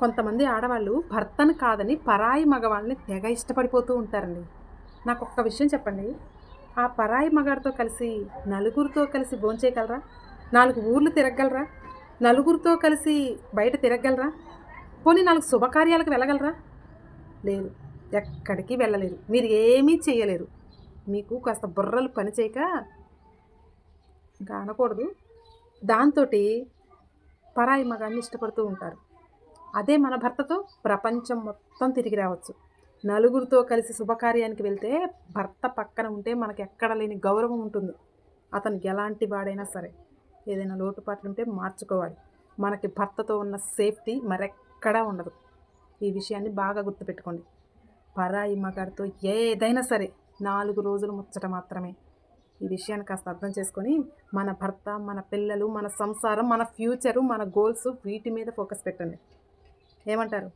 కొంతమంది ఆడవాళ్ళు భర్తను కాదని పరాయి మగవాళ్ళని తెగ ఇష్టపడిపోతూ ఉంటారండి. నాకు ఒక్క విషయం చెప్పండి. ఆ పరాయి మగాడితో కలిసి నలుగురితో కలిసి భోంచేయగలరా? 4 ఊర్లు తిరగగలరా? నలుగురితో కలిసి బయట తిరగగలరా? పోనీ 4 శుభకార్యాలకు వెళ్ళగలరా? లేదు. ఎక్కడికి వెళ్ళలేరు. మీరు ఏమీ చేయలేరు. మీకు కాస్త బుర్రలు పని చేయక ఇంకా అనకూడదు. దాంతోటి పరాయి మగాడిని ఇష్టపడుతూ ఉంటారు. అదే మన భర్తతో ప్రపంచం మొత్తం తిరిగి రావచ్చు. నలుగురితో కలిసి శుభకార్యానికి వెళ్తే భర్త పక్కన ఉంటే మనకి ఎక్కడ లేని గౌరవం ఉంటుంది. అతను ఎలాంటి వాడైనా సరే ఏదైనా లోటుపాట్లు ఉంటే మార్చుకోవాలి. మనకి భర్తతో ఉన్న సేఫ్టీ మరెక్కడా ఉండదు. ఈ విషయాన్ని బాగా గుర్తుపెట్టుకోండి. పరాయి మగాడితో ఏదైనా సరే 4 రోజులు ముచ్చట మాత్రమే. ఈ విషయాన్ని కాస్త అర్థం చేసుకొని మన భర్త, మన పిల్లలు, మన సంసారం, మన ఫ్యూచరు, మన గోల్స్ వీటి మీద ఫోకస్ పెట్టండి. ఏమంటారు?